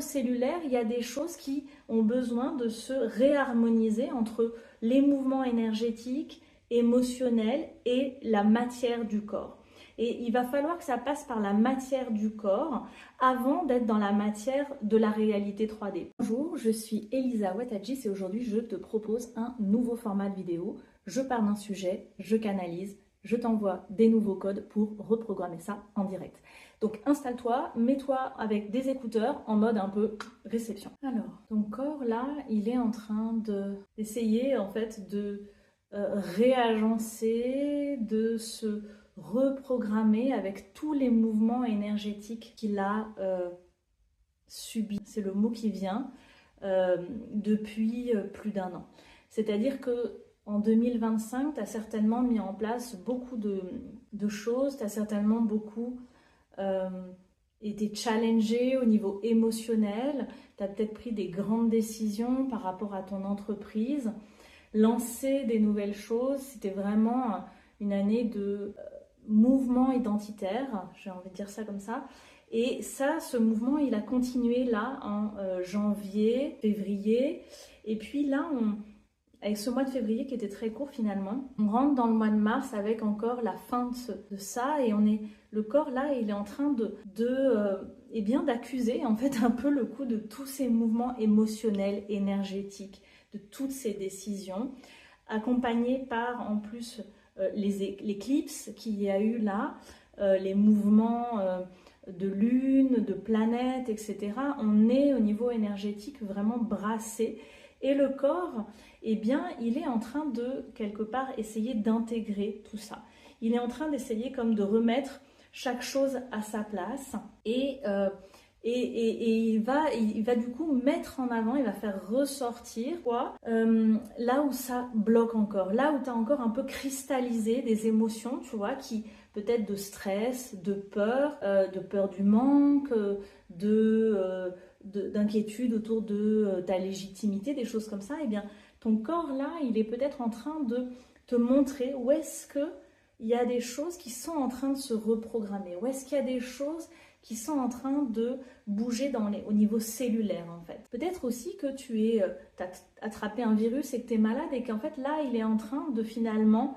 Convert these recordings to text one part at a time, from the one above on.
Cellulaire, il y a des choses qui ont besoin de se réharmoniser entre les mouvements énergétiques, émotionnels et la matière du corps. Et il va falloir que ça passe par la matière du corps avant d'être dans la matière de la réalité 3D. Bonjour, je suis Elisa Ouattadjis et aujourd'hui je te propose un nouveau format de vidéo. Je parle d'un sujet, je canalise, je t'envoie des nouveaux codes pour reprogrammer ça en direct. Donc installe-toi, mets-toi avec des écouteurs en mode un peu réception. Alors, ton corps là, il est en train d'essayer en fait de réagencer, de se reprogrammer avec tous les mouvements énergétiques qu'il a subis. C'est le mot qui vient depuis plus d'1 an. C'est-à-dire que en 2025, tu as certainement mis en place beaucoup de choses, tu as certainement beaucoup été challengé au niveau émotionnel, tu as peut-être pris des grandes décisions par rapport à ton entreprise, lancer des nouvelles choses, c'était vraiment une année de mouvement identitaire, j'ai envie de dire ça comme ça. Et ça, ce mouvement, il a continué là en janvier, février, et puis là, avec ce mois de février qui était très court finalement, on rentre dans le mois de mars avec encore la fin de ça et le corps là, il est en train d'accuser en fait un peu le coup de tous ces mouvements émotionnels, énergétiques, de toutes ces décisions, accompagnés par en plus l'éclipse qu'il y a eu là, les mouvements de lune, de planètes, etc. On est au niveau énergétique vraiment brassé. Et le corps, eh bien, il est en train de, quelque part, essayer d'intégrer tout ça. Il est en train d'essayer comme de remettre chaque chose à sa place et il va du coup mettre en avant, il va faire ressortir quoi, là où ça bloque encore, là où tu as encore un peu cristallisé des émotions, tu vois, qui peut-être de stress, de peur du manque, d'inquiétude autour de ta légitimité, des choses comme ça, eh bien, ton corps là, il est peut-être en train de te montrer où est-ce qu'il y a des choses qui sont en train de se reprogrammer, où est-ce qu'il y a des choses qui sont en train de bouger au niveau cellulaire en fait. Peut-être aussi que t'as attrapé un virus et que tu es malade et qu'en fait là, il est en train de finalement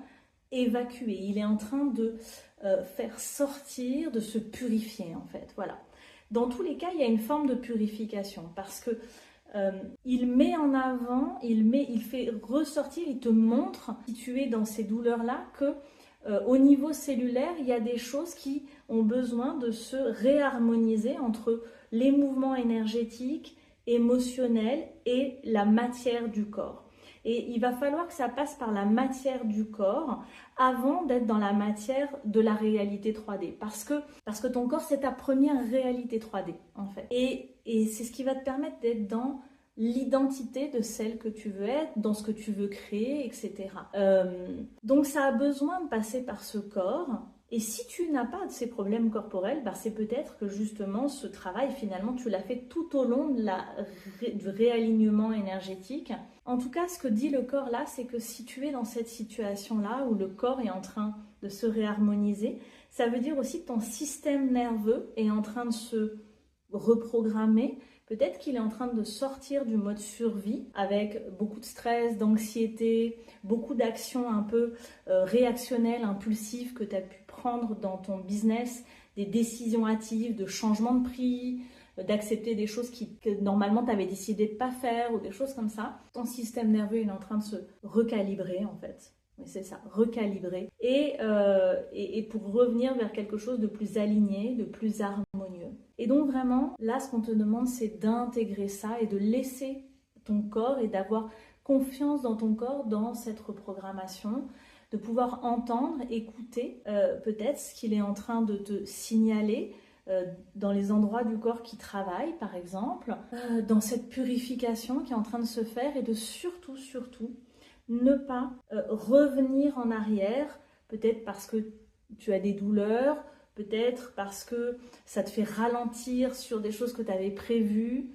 évacuer, il est en train de faire sortir, de se purifier en fait, voilà. Dans tous les cas, il y a une forme de purification parce que il met en avant, il fait ressortir, il te montre, si tu es dans ces douleurs-là, que au niveau cellulaire, il y a des choses qui ont besoin de se réharmoniser entre les mouvements énergétiques, émotionnels et la matière du corps. Et il va falloir que ça passe par la matière du corps avant d'être dans la matière de la réalité 3D. Parce que ton corps, c'est ta première réalité 3D, en fait. Et c'est ce qui va te permettre d'être dans l'identité de celle que tu veux être, dans ce que tu veux créer, etc. Donc ça a besoin de passer par ce corps. Et si tu n'as pas de ces problèmes corporels, c'est peut-être que justement ce travail, finalement, tu l'as fait tout au long du réalignement énergétique. En tout cas, ce que dit le corps là, c'est que si tu es dans cette situation-là où le corps est en train de se réharmoniser, ça veut dire aussi que ton système nerveux est en train de se reprogrammer. Peut-être qu'il est en train de sortir du mode survie avec beaucoup de stress, d'anxiété, beaucoup d'actions un peu réactionnelles, impulsives que tu as pu prendre dans ton business, des décisions hâtives, de changement de prix, d'accepter des choses que normalement tu avais décidé de ne pas faire ou des choses comme ça. Ton système nerveux il est en train de se recalibrer en fait. Oui, c'est ça, recalibrer. Et pour revenir vers quelque chose de plus aligné, de plus harmonieux. Et donc vraiment, là, ce qu'on te demande, c'est d'intégrer ça et de laisser ton corps et d'avoir confiance dans ton corps, dans cette reprogrammation, de pouvoir entendre, écouter peut-être ce qu'il est en train de te signaler dans les endroits du corps qui travaillent, par exemple, dans cette purification qui est en train de se faire et de surtout, ne pas revenir en arrière, peut-être parce que tu as des douleurs, peut-être parce que ça te fait ralentir sur des choses que tu avais prévues,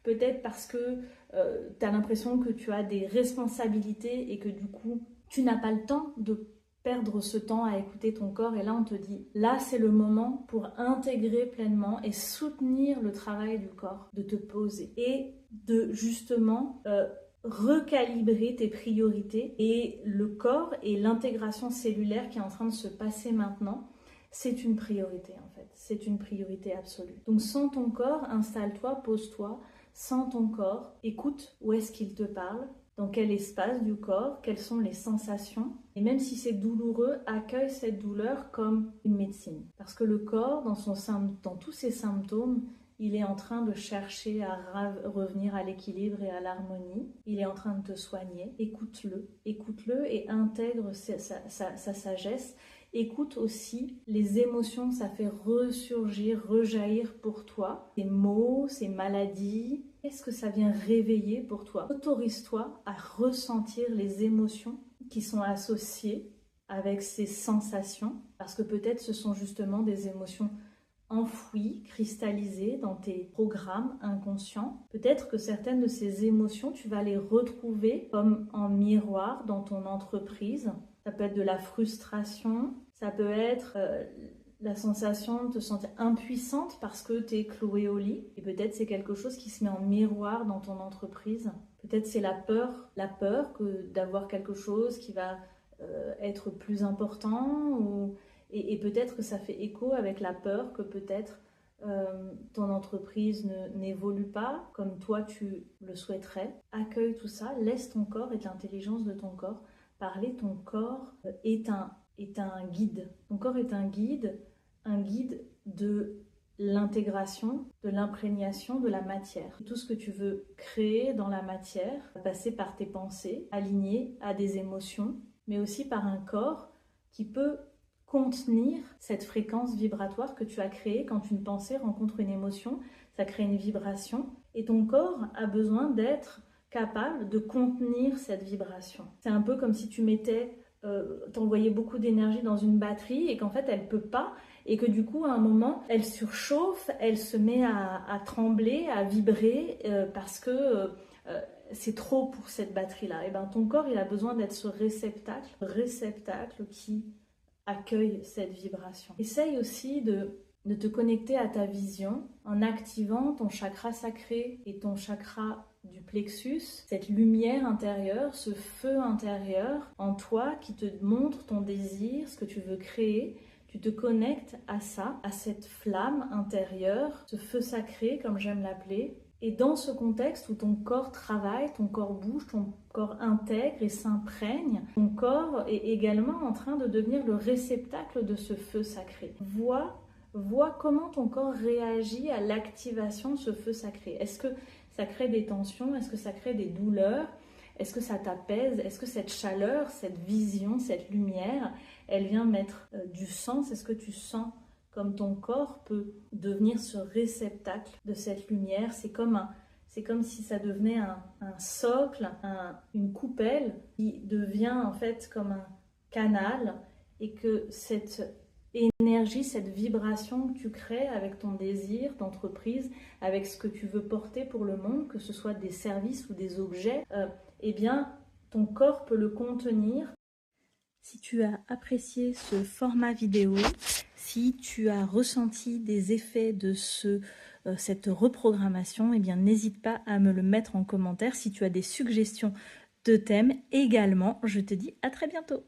peut-être parce que tu as l'impression que tu as des responsabilités et que du coup, tu n'as pas le temps de perdre ce temps à écouter ton corps. Et là, on te dit, là, c'est le moment pour intégrer pleinement et soutenir le travail du corps, de te poser et de justement recalibrer tes priorités. Et le corps et l'intégration cellulaire qui est en train de se passer maintenant, c'est une priorité en fait, c'est une priorité absolue. Donc sens ton corps, installe-toi, pose-toi, sens ton corps, écoute où est-ce qu'il te parle, dans quel espace du corps, quelles sont les sensations. Et même si c'est douloureux, accueille cette douleur comme une médecine. Parce que le corps, dans tous ses symptômes, il est en train de chercher à revenir à l'équilibre et à l'harmonie. Il est en train de te soigner. Écoute-le et intègre sa sagesse. Écoute aussi les émotions que ça fait ressurgir, rejaillir pour toi. Ces maux, ces maladies, qu'est-ce que ça vient réveiller pour toi? Autorise-toi à ressentir les émotions qui sont associées avec ces sensations. Parce que peut-être ce sont justement des émotions enfouies, cristallisées dans tes programmes inconscients. Peut-être que certaines de ces émotions, tu vas les retrouver comme en miroir dans ton entreprise. Ça peut être de la frustration, ça peut être la sensation de te sentir impuissante parce que tu es clouée au lit. Et peut-être c'est quelque chose qui se met en miroir dans ton entreprise. Peut-être c'est la peur d'avoir quelque chose qui va être plus important. Et peut-être que ça fait écho avec la peur que peut-être ton entreprise n'évolue pas comme toi tu le souhaiterais. Accueille tout ça, laisse ton corps et l'intelligence de ton corps parler. Ton corps est un guide. Ton corps est un guide de l'intégration, de l'imprégnation de la matière. Tout ce que tu veux créer dans la matière va passer par tes pensées, alignées à des émotions, mais aussi par un corps qui peut contenir cette fréquence vibratoire que tu as créée quand une pensée rencontre une émotion. Ça crée une vibration et ton corps a besoin d'être capable de contenir cette vibration. C'est un peu comme si tu t'envoyais beaucoup d'énergie dans une batterie et qu'en fait elle peut pas, et que du coup à un moment elle surchauffe, elle se met à trembler, à vibrer parce que c'est trop pour cette batterie là. Et ben ton corps il a besoin d'être ce réceptacle qui accueille cette vibration. Essaye aussi de te connecter à ta vision en activant ton chakra sacré et ton chakra du plexus, cette lumière intérieure, ce feu intérieur en toi qui te montre ton désir, ce que tu veux créer. Tu te connectes à ça, à cette flamme intérieure, ce feu sacré comme j'aime l'appeler. Et dans ce contexte où ton corps travaille, ton corps bouge, ton corps intègre et s'imprègne, ton corps est également en train de devenir le réceptacle de ce feu sacré. Vois comment ton corps réagit à l'activation de ce feu sacré. Est-ce que ça crée des tensions? Est-ce que ça crée des douleurs? Est-ce que ça t'apaise? Est-ce que cette chaleur, cette vision, cette lumière, elle vient mettre du sens? Est-ce que tu sens comme ton corps peut devenir ce réceptacle de cette lumière? C'est comme si ça devenait un socle, une coupelle qui devient en fait comme un canal, et que cette énergie, cette vibration que tu crées avec ton désir d'entreprise, avec ce que tu veux porter pour le monde, que ce soit des services ou des objets, eh bien ton corps peut le contenir. Si tu as apprécié ce format vidéo, si tu as ressenti des effets de cette reprogrammation, eh bien n'hésite pas à me le mettre en commentaire. Si tu as des suggestions de thèmes également, je te dis à très bientôt.